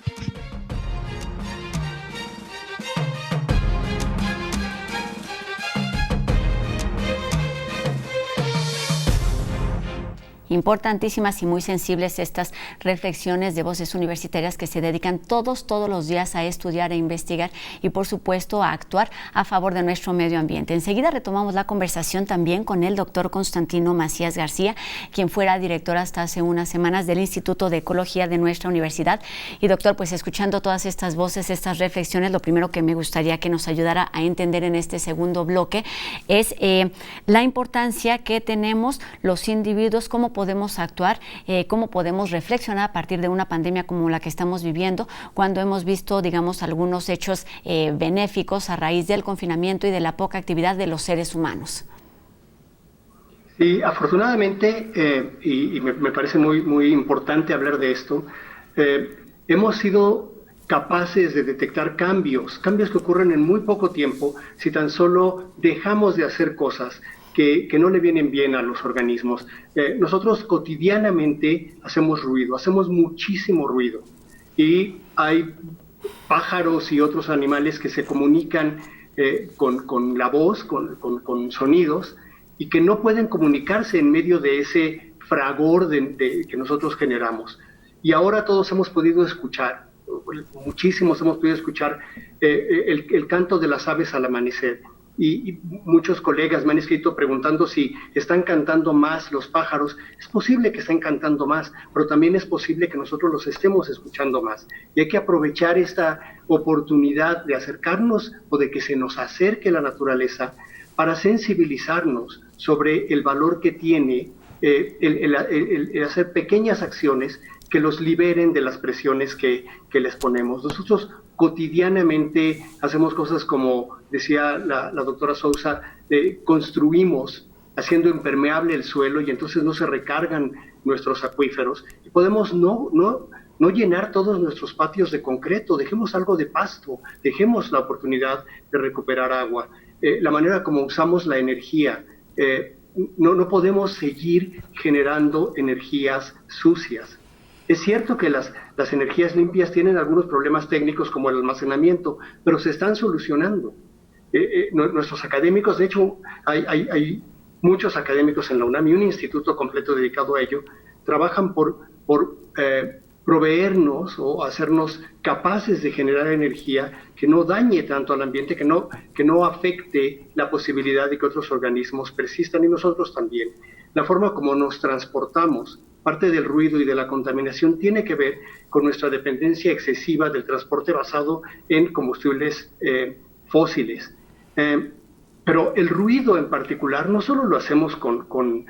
A: Importantísimas y muy sensibles estas reflexiones de voces universitarias que se dedican todos los días a estudiar e investigar y por supuesto a actuar a favor de nuestro medio ambiente. Enseguida retomamos la conversación también con el doctor Constantino Macías García, quien fuera director hasta hace unas semanas del Instituto de Ecología de nuestra universidad. Y doctor, pues escuchando todas estas voces, estas reflexiones, lo primero que me gustaría que nos ayudara a entender en este segundo bloque es la importancia que tenemos los individuos, cómo podemos actuar, cómo podemos reflexionar a partir de una pandemia como la que estamos viviendo, cuando hemos visto, digamos, algunos hechos benéficos a raíz del confinamiento y de la poca actividad de los seres humanos.
H: Sí, afortunadamente, y me parece muy importante hablar de esto, hemos sido capaces de detectar cambios que ocurren en muy poco tiempo si tan solo dejamos de hacer cosas que no le vienen bien a los organismos. Nosotros cotidianamente hacemos ruido, hacemos muchísimo ruido, y hay pájaros y otros animales que se comunican con la voz, con sonidos, y que no pueden comunicarse en medio de ese fragor que nosotros generamos. Y ahora todos hemos podido escuchar, muchísimos hemos podido escuchar el canto de las aves al amanecer. Y muchos colegas me han escrito preguntando si están cantando más los pájaros. Es posible que estén cantando más, pero también es posible que nosotros los estemos escuchando más. Y hay que aprovechar esta oportunidad de acercarnos o de que se nos acerque la naturaleza para sensibilizarnos sobre el valor que tiene el hacer pequeñas acciones que los liberen de las presiones que les ponemos. Nosotros cotidianamente hacemos cosas como decía la doctora Sousa, construimos haciendo impermeable el suelo y entonces no se recargan nuestros acuíferos y podemos no llenar todos nuestros patios de concreto, dejemos algo de pasto, dejemos la oportunidad de recuperar agua. La manera como usamos la energía, no podemos seguir generando energías sucias. Es cierto que las energías limpias tienen algunos problemas técnicos como el almacenamiento, pero se están solucionando. Nuestros académicos, de hecho, hay muchos académicos en la UNAM y un instituto completo dedicado a ello, trabajan por proveernos o hacernos capaces de generar energía que no dañe tanto al ambiente, que no afecte la posibilidad de que otros organismos persistan y nosotros también. La forma como nos transportamos, parte del ruido y de la contaminación tiene que ver con nuestra dependencia excesiva del transporte basado en combustibles fósiles. Pero el ruido en particular no solo lo hacemos con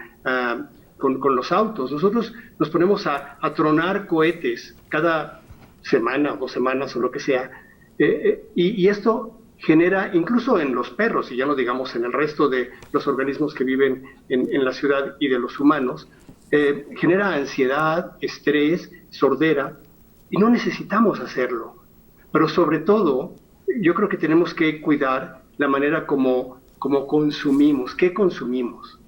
H: los autos. Nosotros nos ponemos a tronar cohetes cada semana, 2 semanas o lo que sea, y esto genera, incluso en los perros, y ya no digamos en el resto de los organismos que viven en la ciudad y de los humanos, genera ansiedad, estrés, sordera, y no necesitamos hacerlo. Pero sobre todo, yo creo que tenemos que cuidar la manera como consumimos. ¿Qué consumimos?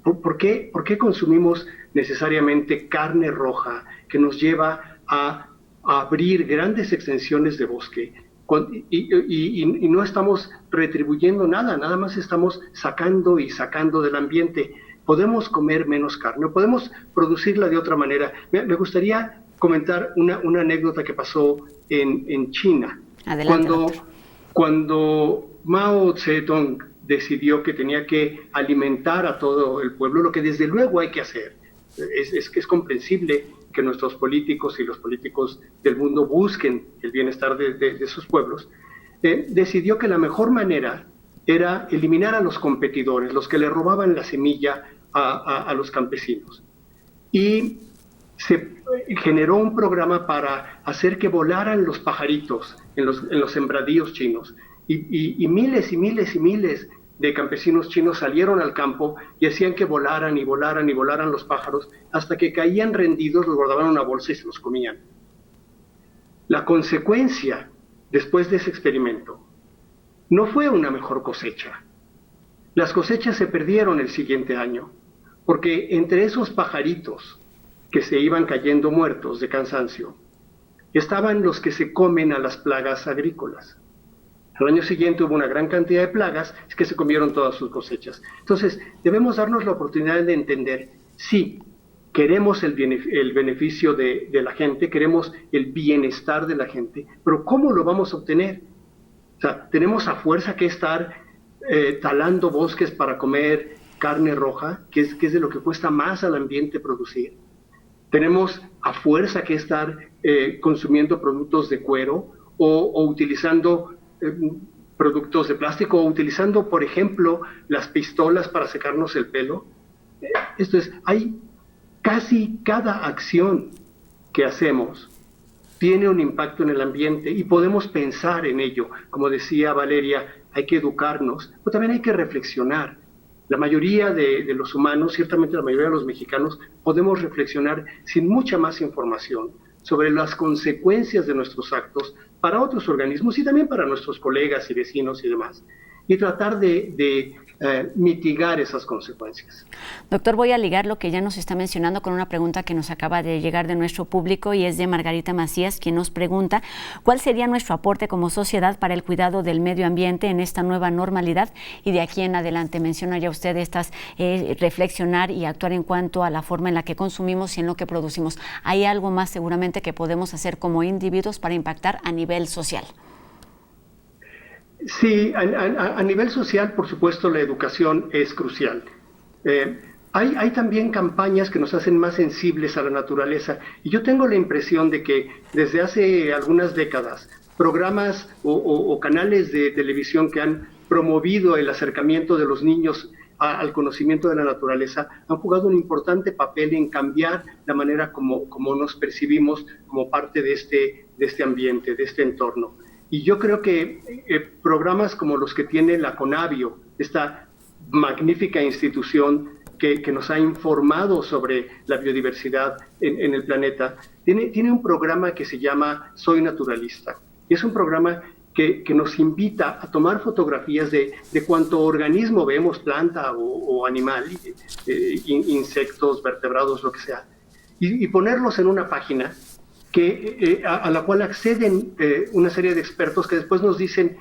H: ¿Por qué consumimos necesariamente carne roja que nos lleva a abrir grandes extensiones de bosque? Y no estamos retribuyendo nada más estamos sacando y sacando del ambiente. Podemos comer menos carne, podemos producirla de otra manera. Me gustaría comentar una anécdota que pasó en China.
A: Adelante,
H: cuando Mao Zedong decidió que tenía que alimentar a todo el pueblo, lo que desde luego hay que hacer. Es comprensible que nuestros políticos y los políticos del mundo busquen el bienestar de sus pueblos. Decidió que la mejor manera era eliminar a los competidores, los que le robaban la semilla a los campesinos. Y se generó un programa para hacer que volaran los pajaritos en los sembradíos chinos. Y miles y miles y miles de campesinos chinos salieron al campo y hacían que volaran y volaran y volaran los pájaros hasta que caían rendidos, los guardaban en una bolsa y se los comían. La consecuencia, después de ese experimento, no fue una mejor cosecha. Las cosechas se perdieron el siguiente año, porque entre esos pajaritos que se iban cayendo muertos de cansancio, estaban los que se comen a las plagas agrícolas. Al año siguiente hubo una gran cantidad de plagas que se comieron todas sus cosechas. Entonces, debemos darnos la oportunidad de entender, sí, queremos el beneficio de la gente, queremos el bienestar de la gente, pero ¿cómo lo vamos a obtener? O sea, tenemos a fuerza que estar talando bosques para comer carne roja, que es de lo que cuesta más al ambiente producir. Tenemos a fuerza que estar consumiendo productos de cuero o utilizando productos de plástico o utilizando, por ejemplo, las pistolas para secarnos el pelo. Esto es, hay casi cada acción que hacemos tiene un impacto en el ambiente y podemos pensar en ello. Como decía Valeria, hay que educarnos, pero también hay que reflexionar. La mayoría de los humanos, ciertamente la mayoría de los mexicanos, podemos reflexionar sin mucha más información sobre las consecuencias de nuestros actos para otros organismos y también para nuestros colegas y vecinos y demás. y tratar de mitigar esas consecuencias.
A: Doctor, voy a ligar lo que ya nos está mencionando con una pregunta que nos acaba de llegar de nuestro público y es de Margarita Macías, quien nos pregunta cuál sería nuestro aporte como sociedad para el cuidado del medio ambiente en esta nueva normalidad y de aquí en adelante. Menciona ya usted estas reflexionar y actuar en cuanto a la forma en la que consumimos y en lo que producimos. ¿Hay algo más seguramente que podemos hacer como individuos para impactar a nivel social?
H: Sí, a nivel social, por supuesto, la educación es crucial. Hay también campañas que nos hacen más sensibles a la naturaleza y yo tengo la impresión de que desde hace algunas décadas programas o canales de televisión que han promovido el acercamiento de los niños al conocimiento de la naturaleza han jugado un importante papel en cambiar la manera como nos percibimos como parte de este ambiente, de este entorno. Y yo creo que programas como los que tiene la CONABIO, esta magnífica institución que nos ha informado sobre la biodiversidad en el planeta, tiene un programa que se llama Soy Naturalista. Y es un programa que nos invita a tomar fotografías de cuánto organismo vemos, planta o animal, insectos, vertebrados, lo que sea, y ponerlos en una página a la cual acceden una serie de expertos que después nos dicen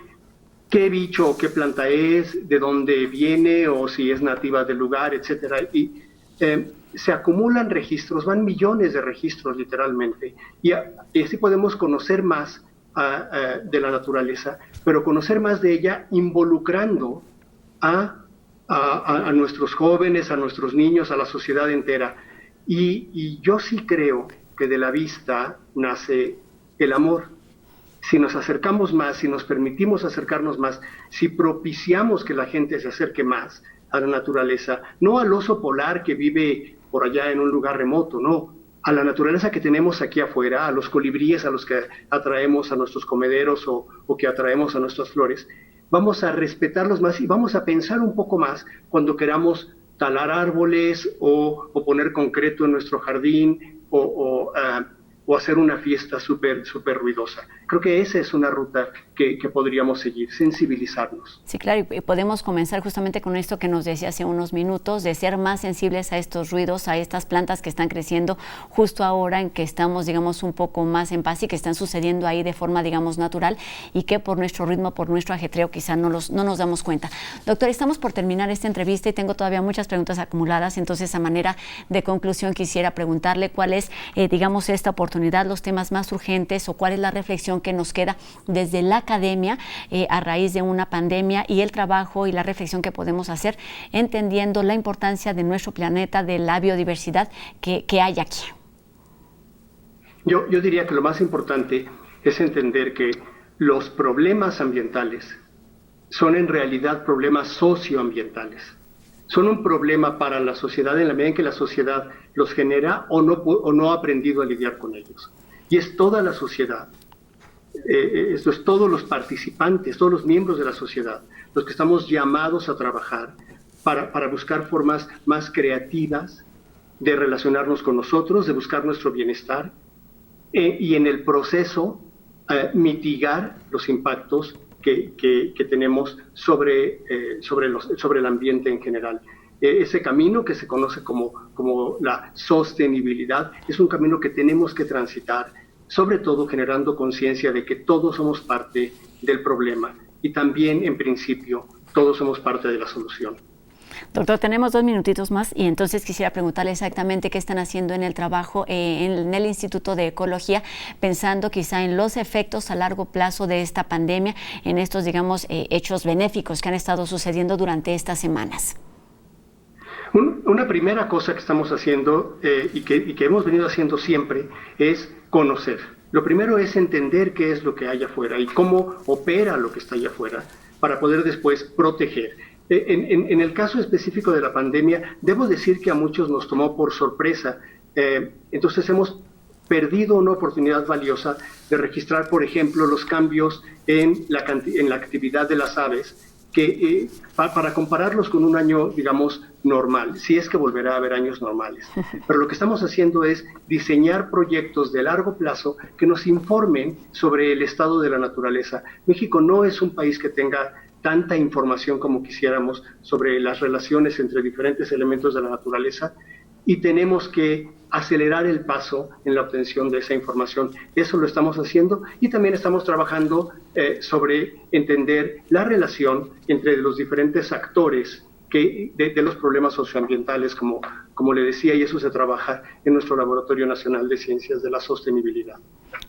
H: qué bicho o qué planta es, de dónde viene o si es nativa del lugar, etcétera. Y se acumulan registros, van millones de registros literalmente, y así podemos conocer más de la naturaleza, pero conocer más de ella involucrando a nuestros jóvenes, a nuestros niños, a la sociedad entera. Y yo sí creo que de la vista nace el amor. Si nos acercamos más, si nos permitimos acercarnos más, si propiciamos que la gente se acerque más a la naturaleza, no al oso polar que vive por allá en un lugar remoto, no, a la naturaleza que tenemos aquí afuera, a los colibríes a los que atraemos a nuestros comederos o que atraemos a nuestras flores, vamos a respetarlos más y vamos a pensar un poco más cuando queramos talar árboles o poner concreto en nuestro jardín o hacer una fiesta súper ruidosa. Creo que esa es una ruta que podríamos seguir, sensibilizarnos.
A: Sí, claro, y podemos comenzar justamente con esto que nos decía hace unos minutos, de ser más sensibles a estos ruidos, a estas plantas que están creciendo justo ahora en que estamos, digamos, un poco más en paz y que están sucediendo ahí de forma, digamos, natural y que por nuestro ritmo, por nuestro ajetreo, quizá no nos damos cuenta. Doctor, estamos por terminar esta entrevista y tengo todavía muchas preguntas acumuladas, entonces a manera de conclusión quisiera preguntarle cuál es, digamos, esta oportunidad, los temas más urgentes o cuál es la reflexión que nos queda desde la academia a raíz de una pandemia y el trabajo y la reflexión que podemos hacer entendiendo la importancia de nuestro planeta, de la biodiversidad que hay aquí.
H: Yo diría que lo más importante es entender que los problemas ambientales son en realidad problemas socioambientales. Son un problema para la sociedad en la medida en que la sociedad los genera o no ha aprendido a lidiar con ellos. Y es toda la sociedad, esto es todos los participantes, todos los miembros de la sociedad, los que estamos llamados a trabajar para buscar formas más creativas de relacionarnos con nosotros, de buscar nuestro bienestar y en el proceso mitigar los impactos que tenemos sobre el ambiente en general. Ese camino que se conoce como la sostenibilidad es un camino que tenemos que transitar, sobre todo generando conciencia de que todos somos parte del problema y también, en principio, todos somos parte de la solución.
A: Doctor, tenemos 2 minutitos más y entonces quisiera preguntarle exactamente qué están haciendo en el trabajo en el Instituto de Ecología, pensando quizá en los efectos a largo plazo de esta pandemia, en estos, digamos, hechos benéficos que han estado sucediendo durante estas semanas.
H: Una primera cosa que estamos haciendo y que hemos venido haciendo siempre es conocer. Lo primero es entender qué es lo que hay afuera y cómo opera lo que está allá afuera para poder después proteger. En el caso específico de la pandemia, debo decir que a muchos nos tomó por sorpresa. Entonces hemos perdido una oportunidad valiosa de registrar, por ejemplo, los cambios en la actividad de las aves, que para compararlos con un año, digamos, normal, si es que volverá a haber años normales. Pero lo que estamos haciendo es diseñar proyectos de largo plazo que nos informen sobre el estado de la naturaleza. México no es un país que tenga tanta información como quisiéramos sobre las relaciones entre diferentes elementos de la naturaleza y tenemos que acelerar el paso en la obtención de esa información. Eso lo estamos haciendo y también estamos trabajando sobre entender la relación entre los diferentes actores de los problemas socioambientales, como le decía, y eso se trabaja en nuestro Laboratorio Nacional de Ciencias de la Sostenibilidad.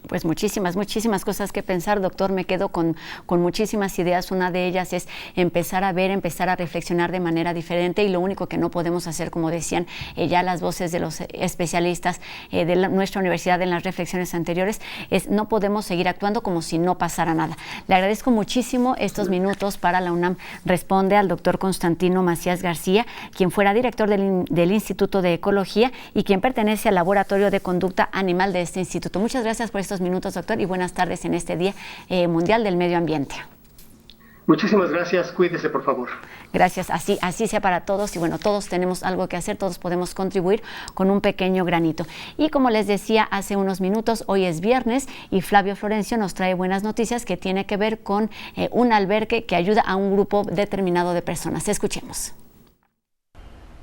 A: Pues muchísimas cosas que pensar, doctor. Me quedo con muchísimas ideas. Una de ellas es empezar a ver, empezar a reflexionar de manera diferente, y lo único que no podemos hacer, como decían ya las voces de los especialistas de nuestra universidad en las reflexiones anteriores, es no podemos seguir actuando como si no pasara nada. Le agradezco muchísimo estos minutos para la UNAM Responde al doctor Constantino Macías García, quien fuera director del Instituto de Ecología y quien pertenece al Laboratorio de Conducta Animal de este instituto. Muchas gracias por estos minutos, doctor, y buenas tardes en este Día Mundial del Medio Ambiente.
H: Muchísimas gracias, cuídese por favor.
A: Gracias, así sea para todos, y bueno, todos tenemos algo que hacer, todos podemos contribuir con un pequeño granito. Y como les decía hace unos minutos, hoy es viernes y Flavio Florencio nos trae buenas noticias que tiene que ver con un albergue que ayuda a un grupo determinado de personas. Escuchemos.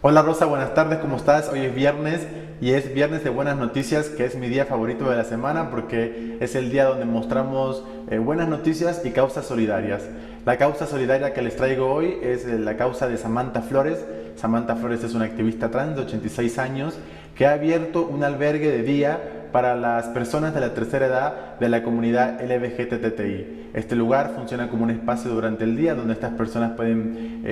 P: Hola Rosa, buenas tardes, ¿cómo estás? Hoy es viernes y es viernes de buenas noticias, que es mi día favorito de la semana porque es el día donde mostramos buenas noticias y causas solidarias. La causa solidaria que les traigo hoy es la causa de Samantha Flores. Samantha Flores es una activista trans de 86 años que ha abierto un albergue de día para las personas de la tercera edad de la comunidad LGBTTI. Este lugar funciona como un espacio durante el día donde estas personas pueden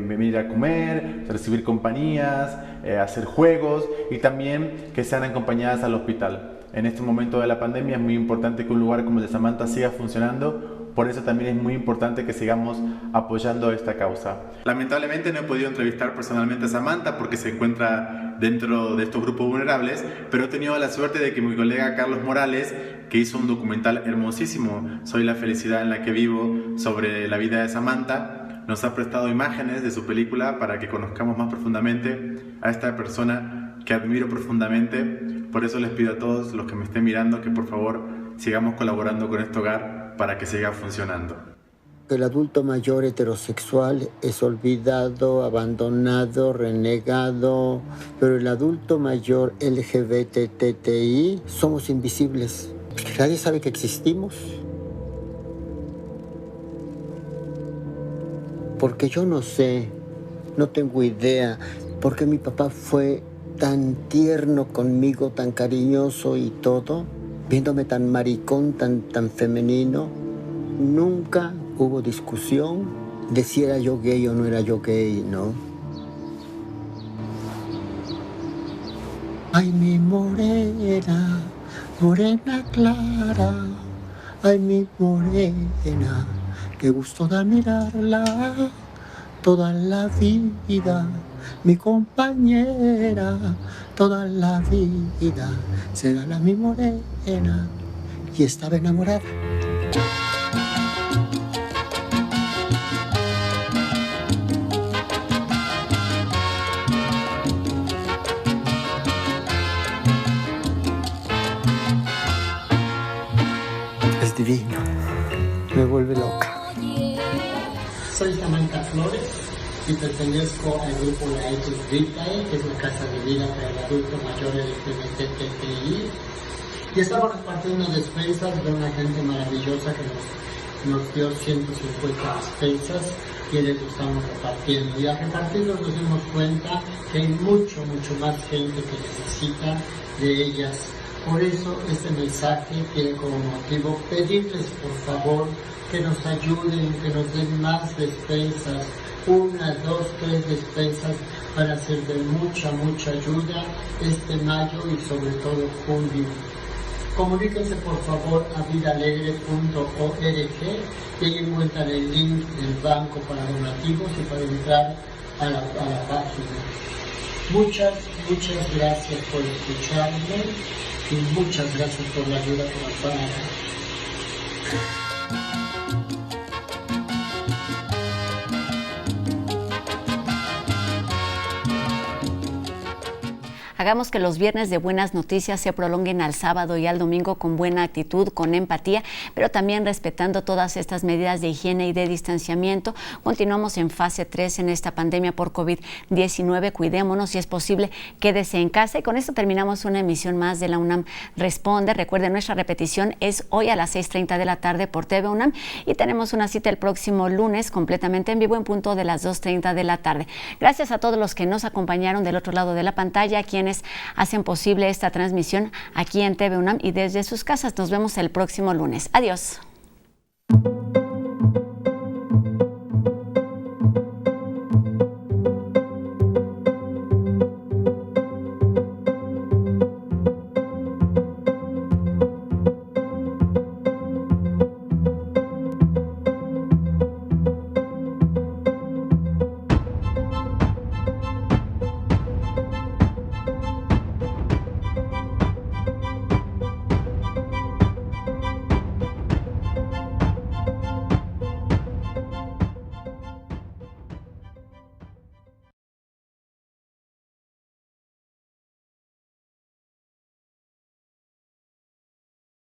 P: venir a comer, recibir compañías, hacer juegos y también que sean acompañadas al hospital. En este momento de la pandemia es muy importante que un lugar como el de Samantha siga funcionando. Por eso también es muy importante que sigamos apoyando esta causa. Lamentablemente no he podido entrevistar personalmente a Samantha porque se encuentra dentro de estos grupos vulnerables, pero he tenido la suerte de que mi colega Carlos Morales, que hizo un documental hermosísimo, Soy la felicidad en la que vivo, sobre la vida de Samantha, nos ha prestado imágenes de su película para que conozcamos más profundamente a esta persona que admiro profundamente. Por eso les pido a todos los que me estén mirando que por favor sigamos colaborando con este hogar para que siga funcionando.
Q: El adulto mayor heterosexual es olvidado, abandonado, renegado, pero el adulto mayor LGBTTI somos invisibles. Nadie sabe que existimos. Porque yo no sé, no tengo idea, porque mi papá fue tan tierno conmigo, tan cariñoso y todo, viéndome tan maricón, tan femenino. Nunca hubo discusión de si era yo gay o no era yo gay, ¿no? Ay, mi morena, morena clara, ay, mi morena, qué gusto da mirarla toda la vida, mi compañera, toda la vida, será la mi morena, y estaba enamorada. Es divino, me vuelve loca.
R: Soy Samantha Flores y pertenezco al grupo Laetus Vitae, que es la casa de vida para el adulto mayor LGBTTI. Y estamos repartiendo despensas de una gente maravillosa que nos dio 150 despensas y les estamos repartiendo. Y al repartirlos nos dimos cuenta que hay mucho más gente que necesita de ellas. Por eso este mensaje tiene como motivo pedirles por favor que nos ayuden, que nos den más despensas, 1, 2, 3 despensas para hacer de mucha ayuda este mayo y sobre todo junio. Comuníquense por favor a vidaalegre.org y ahí encuentran el link del banco para donativos y para entrar a la página. Muchas gracias por escucharme y muchas gracias por la ayuda que nos van a dar.
A: Hagamos que los viernes de buenas noticias se prolonguen al sábado y al domingo con buena actitud, con empatía, pero también respetando todas estas medidas de higiene y de distanciamiento. Continuamos en fase 3 en esta pandemia por COVID-19. Cuidémonos, si es posible, quédese en casa. Y con esto terminamos una emisión más de la UNAM Responde. Recuerden, nuestra repetición es hoy a las 6:30 de la tarde por TV UNAM y tenemos una cita el próximo lunes completamente en vivo en punto de las 2:30 de la tarde. Gracias a todos los que nos acompañaron del otro lado de la pantalla, quienes hacen posible esta transmisión aquí en TV UNAM y desde sus casas. Nos vemos el próximo lunes. Adiós.